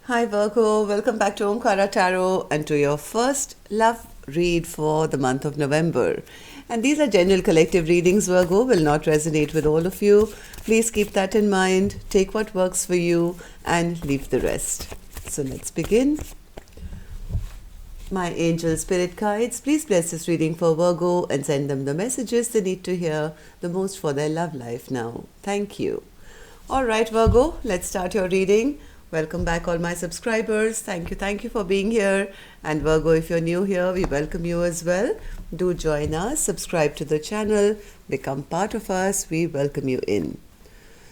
Hi Virgo, welcome back to Omkara Tarot and to your first love read for the month of November. And these are general collective readings, Virgo, will not resonate with all of you. Please keep that in mind, take what works for you and leave the rest. So let's begin. My angel spirit guides, please bless this reading for Virgo and send them the messages they need to hear the most for their love life now. Thank you. All right, Virgo, let's start your reading. Welcome back, all my subscribers. Thank you for being here. And Virgo, if you're new here, we welcome you as well. Do join us, subscribe to the channel, become part of us. We welcome you in.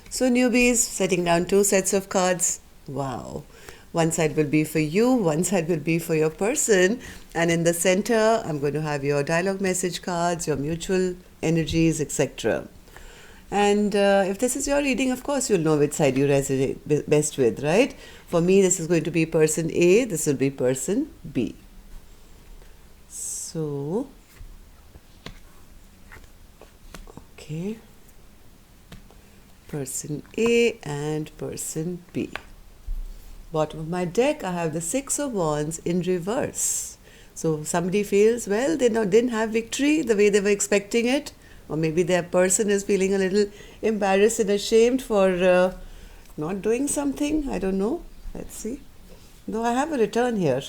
So, newbies, setting down 2 sets of cards. Wow. One side will be for you, one side will be for your person. And in the center, I'm going to have your dialogue message cards, your mutual energies, etc. And if this is your reading, of course, you'll know which side you resonate best with, right? For me, this is going to be person A, this will be person B. So, okay, person A and person B. Bottom of my deck, I have the 6 of Wands in reverse. So somebody feels, well, they didn't have victory the way they were expecting it. Or maybe their person is feeling a little embarrassed and ashamed for not doing something. I don't know. Let's see. Though I have a return here.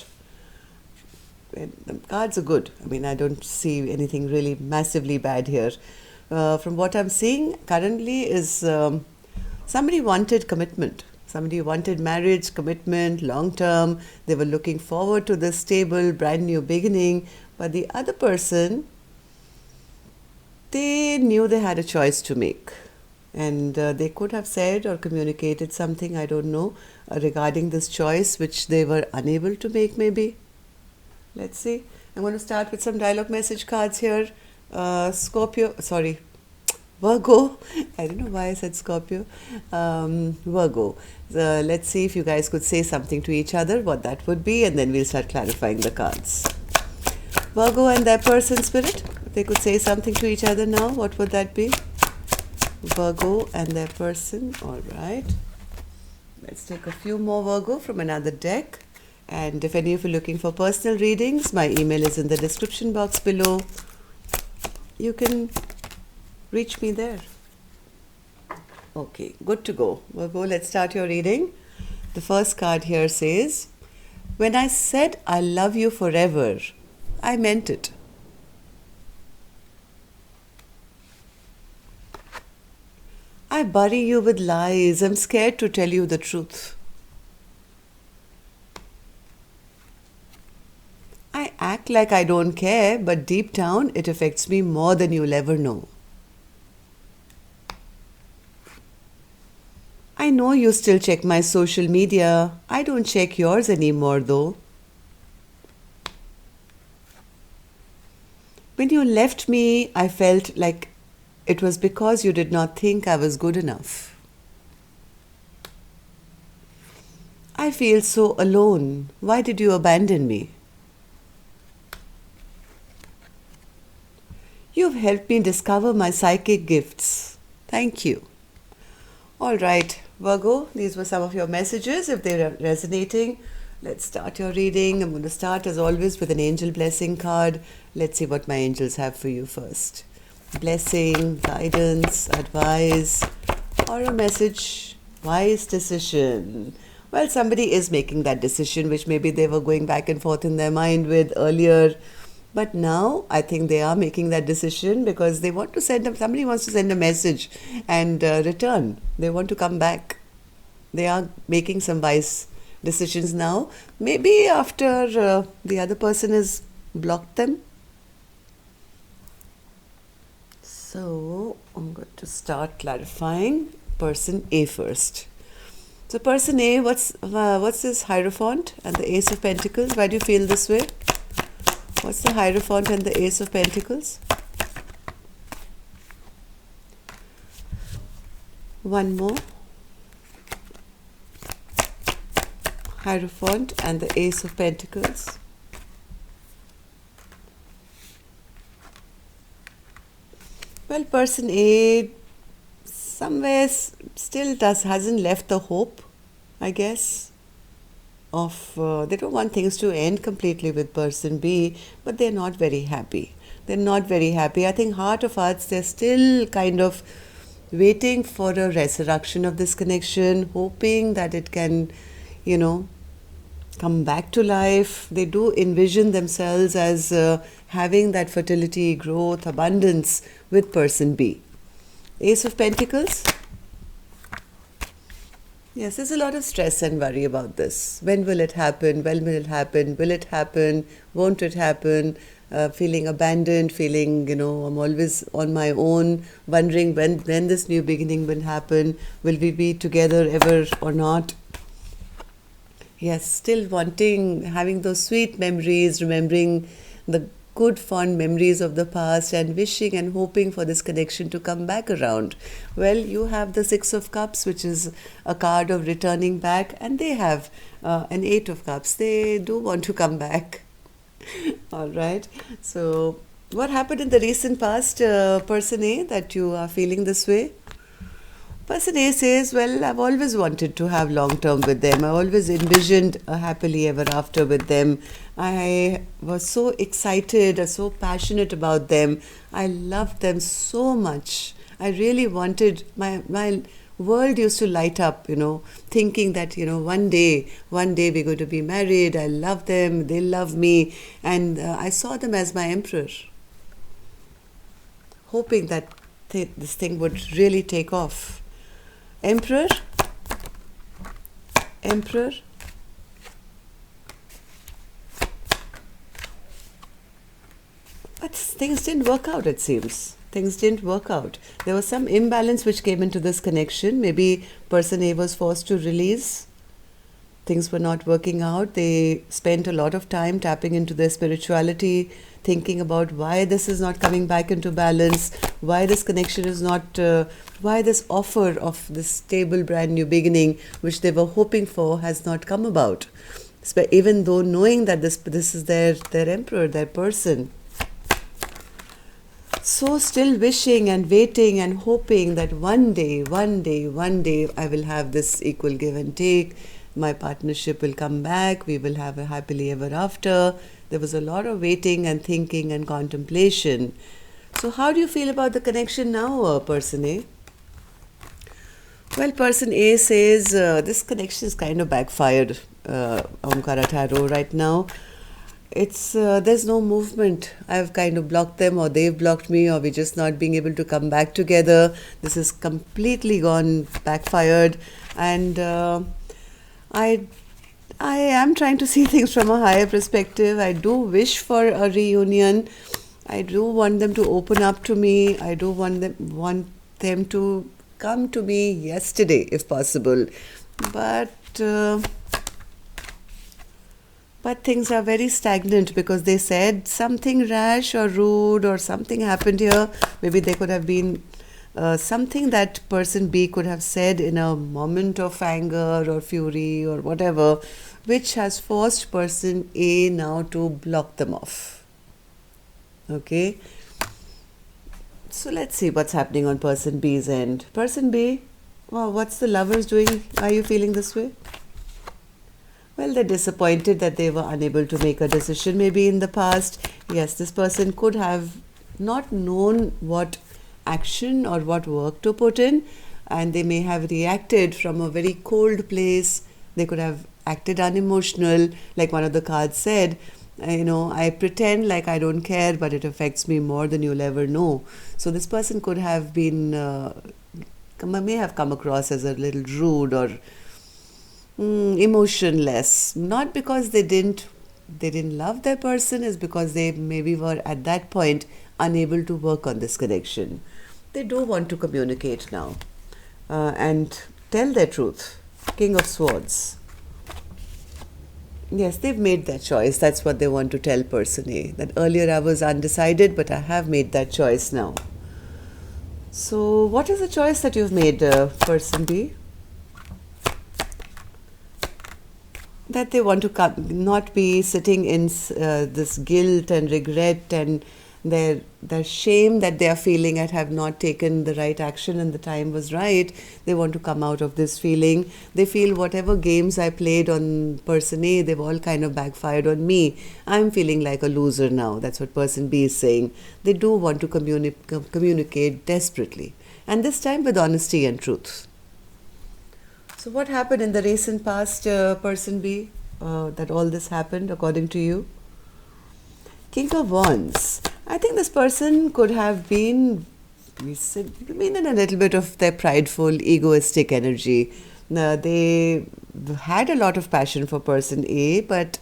The cards are good. I mean, I don't see anything really massively bad here. From what I'm seeing currently is somebody wanted commitment. Somebody wanted marriage, commitment, long term. They were looking forward to this stable, brand new beginning. But the other person, they knew they had a choice to make. And they could have said or communicated something, I don't know, regarding this choice which they were unable to make, maybe. Let's see. I'm going to start with some dialogue message cards here. Virgo. I don't know why I said Scorpio. Virgo. Let's see if you guys could say something to each other, what that would be, and then we'll start clarifying the cards. Virgo and their person spirit, if they could say something to each other now, what would that be? Virgo and their person. All right. Let's take a few more Virgo from another deck. And if any of you are looking for personal readings, my email is in the description box below. You can reach me there. Okay, good to go. Virgo, let's start your reading. The first card here says, when I said I love you forever, I meant it. I bury you with lies. I'm scared to tell you the truth. I act like I don't care, but deep down it affects me more than you'll ever know. I know you still check my social media. I don't check yours anymore though. When you left me, I felt like it was because you did not think I was good enough. I feel so alone. Why did you abandon me? You've helped me discover my psychic gifts. Thank you. All right, Virgo, these were some of your messages. If they're resonating, let's start your reading. I'm going to start as always with an angel blessing card. Let's see what my angels have for you first. Blessing, guidance, advice, or a message, wise decision. Well, somebody is making that decision, which maybe they were going back and forth in their mind with earlier. But now I think they are making that decision because they want to somebody wants to send a message and return. They want to come back. They are making some wise decisions now. Maybe after the other person has blocked them. So I'm going to start clarifying person A first. So person A, what's this Hierophant and the Ace of Pentacles? Why do you feel this way? What's the Hierophant and the Ace of Pentacles? One more. Hierophant and the Ace of Pentacles. Well, person A somewhere still hasn't left the hope, I guess. of they don't want things to end completely with person B, but they're not very happy. They're not very happy. I think heart of hearts, they're still kind of waiting for a resurrection of this connection, hoping that it can, you know, come back to life. They do envision themselves as having that fertility, growth, abundance with person B. Ace of Pentacles. Yes, there's a lot of stress and worry about this. When will it happen? When will it happen? Will it happen? Won't it happen? Feeling abandoned, feeling, I'm always on my own, wondering when this new beginning will happen. Will we be together ever or not? Yes, still wanting, having those sweet memories, remembering the good fond memories of the past and wishing and hoping for this connection to come back around. Well, you have the Six of Cups, which is a card of returning back, and they have an Eight of Cups. They do want to come back. All right. So what happened in the recent past, person A, that you are feeling this way? Person A says, well, I've always wanted to have long term with them. I always envisioned a happily ever after with them. I was so excited, so passionate about them. I loved them so much. I really wanted, my world used to light up, thinking that, one day we're going to be married. I love them, they love me. And I saw them as my emperor, hoping that this thing would really take off. Emperor. But things didn't work out, it seems. Things didn't work out. There was some imbalance which came into this connection. Maybe person A was forced to release. Things were not working out. They spent a lot of time tapping into their spirituality, thinking about why this is not coming back into balance, why this connection is not, why this offer of this stable brand new beginning, which they were hoping for, has not come about. Even though knowing that this is their emperor, their person. So still wishing and waiting and hoping that one day, I will have this equal give and take. My partnership will come back. We will have a happily ever after. There was a lot of waiting and thinking and contemplation. So how do you feel about the connection now, person A? Well, person A says this connection is kind of backfired, Omkara Tarot, right now. It's there's no movement. I've kind of blocked them, or they've blocked me, or we're just not being able to come back together. This is completely gone backfired, and I am trying to see things from a higher perspective. I do wish for a reunion. I do want them to open up to me. I do want them to come to me yesterday, if possible. But things are very stagnant because they said something rash or rude, or something happened here. Maybe they could have been something that person B could have said in a moment of anger or fury or whatever, which has forced person A now to block them off. Okay. So let's see what's happening on person B's end. Person B, well, what's the lovers doing? Are you feeling this way? Well, they're disappointed that they were unable to make a decision maybe in the past. Yes, this person could have not known what action or what work to put in, and they may have reacted from a very cold place. They could have acted unemotional, like one of the cards said, I pretend like I don't care, but it affects me more than you'll ever know. So this person could have been, may have come across as a little rude or emotionless, not because they didn't love their person, is because they maybe were at that point unable to work on this connection. They do want to communicate now and tell their truth. King of Swords. Yes, they've made their choice. That's what they want to tell person A. That earlier I was undecided, but I have made that choice now. So what is the choice that you've made, person B? That they want to not be sitting in this guilt and regret and their shame that they are feeling at have not taken the right action and the time was right. They want to come out of this feeling. They feel whatever games I played on person A, they've all kind of backfired on me. I'm feeling like a loser now. That's what person B is saying. They do want to communicate desperately, and this time with honesty and truth. So what happened in the recent past, person B, that all this happened according to you? King of Wands. I think this person could have been in a little bit of their prideful, egoistic energy. They had a lot of passion for person A, but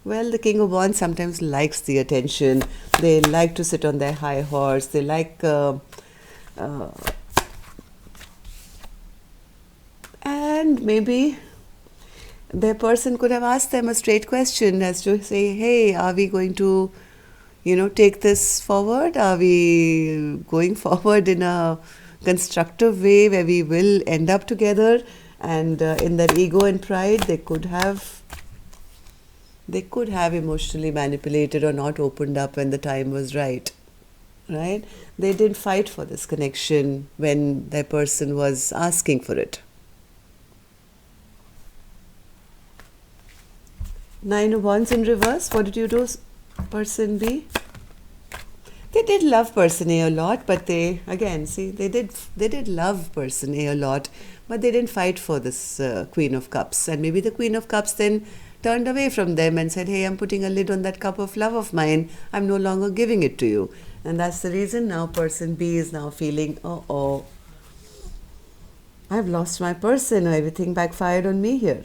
well, the King of Wands sometimes likes the attention. They like to sit on their high horse. They like and maybe their person could have asked them a straight question as to say, hey, are we going to, take this forward? Are we going forward in a constructive way where we will end up together? And in their ego and pride, they could have emotionally manipulated or not opened up when the time was right. Right? They didn't fight for this connection when their person was asking for it. Nine of Wands in reverse. What did you do, person B? They did love person A a lot, but they did love person A a lot, but they didn't fight for this Queen of Cups. And maybe the Queen of Cups then turned away from them and said, hey, I'm putting a lid on that cup of love of mine. I'm no longer giving it to you. And that's the reason now person B is now feeling, oh, I've lost my person. Everything backfired on me here.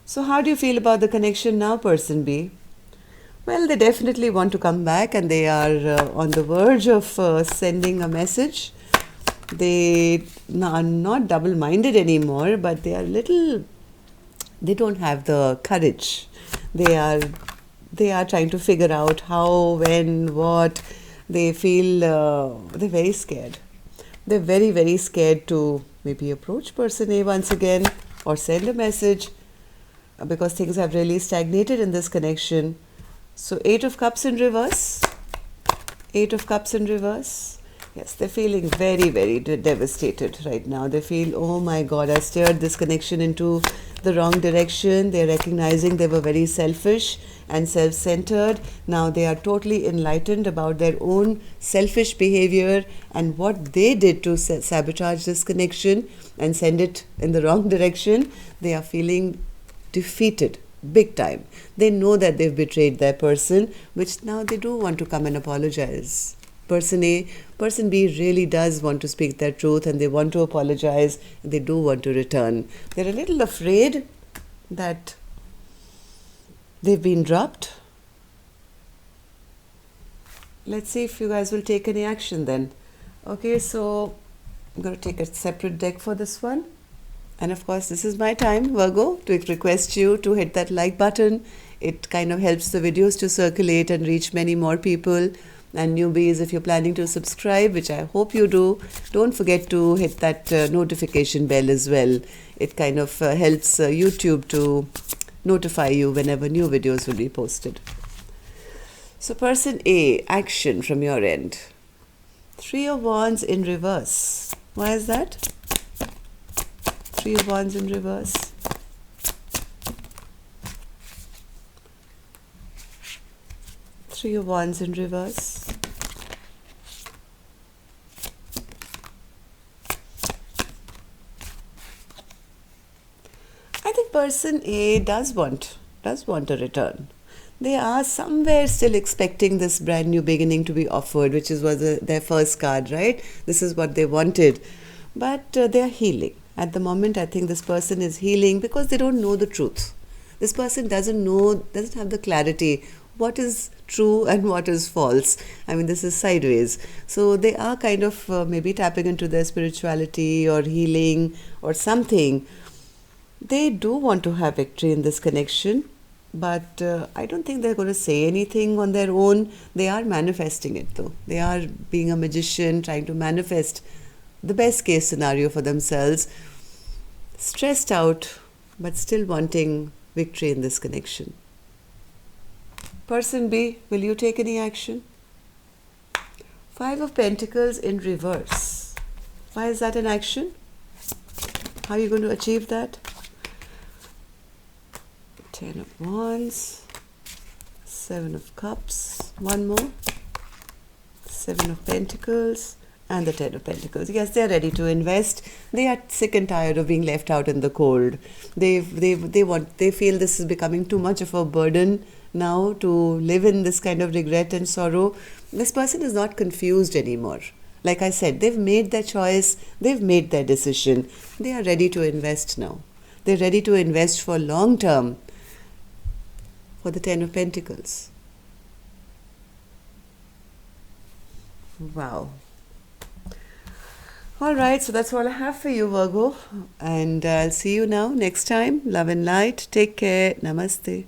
So how do you feel about the connection now, person B? Well, they definitely want to come back, and they are on the verge of sending a message. They are not double-minded anymore, but they don't have the courage. They are trying to figure out how, when, what. They feel they're very scared. They're very, very scared to maybe approach person A once again or send a message, because things have really stagnated in this connection. So 8 of Cups in reverse. 8 of Cups in reverse. Yes, they're feeling very, very devastated right now. They feel, oh my God, I steered this connection into the wrong direction. They're recognizing they were very selfish and self-centered. Now they are totally enlightened about their own selfish behavior and what they did to sabotage this connection and send it in the wrong direction. They are feeling defeated big time. They know that they've betrayed their person, which now they do want to come and apologize. Person A, person B really does want to speak their truth, and they want to apologize, and they do want to return. They're a little afraid that they've been dropped. Let's see if you guys will take any action then. Okay, so I'm going to take a separate deck for this one. And of course, this is my time, Virgo, to request you to hit that like button. It kind of helps the videos to circulate and reach many more people. And newbies, if you're planning to subscribe, which I hope you do, don't forget to hit that notification bell as well. It kind of helps YouTube to notify you whenever new videos will be posted. So person A, action from your end. 3 of Wands in reverse. Why is that? 3 of Wands in reverse. Three of Wands in reverse. I think person A does want a return. They are somewhere still expecting this brand new beginning to be offered, which was their first card, right? This is what they wanted. But they are healing. At the moment, I think this person is healing because they don't know the truth. This person doesn't have the clarity what is true and what is false. I mean, this is sideways. So they are kind of maybe tapping into their spirituality or healing or something. They do want to have victory in this connection, but I don't think they're going to say anything on their own. They are manifesting it though. They are being a magician, trying to manifest the best case scenario for themselves. Stressed out, but still wanting victory in this connection. Person B, will you take any action? Five of Pentacles in reverse. Why is that an action? How are you going to achieve that? Ten of Wands, Seven of Cups, one more, Seven of Pentacles, and the Ten of Pentacles. Yes, they are ready to invest. They are sick and tired of being left out in the cold. They feel this is becoming too much of a burden now to live in this kind of regret and sorrow. This person is not confused anymore. Like I said, they've made their choice, they've made their decision. They are ready to invest now. They're ready to invest for long term. For the Ten of Pentacles. Wow. All right, so that's all I have for you, Virgo. And I'll see you now next time. Love and light. Take care. Namaste.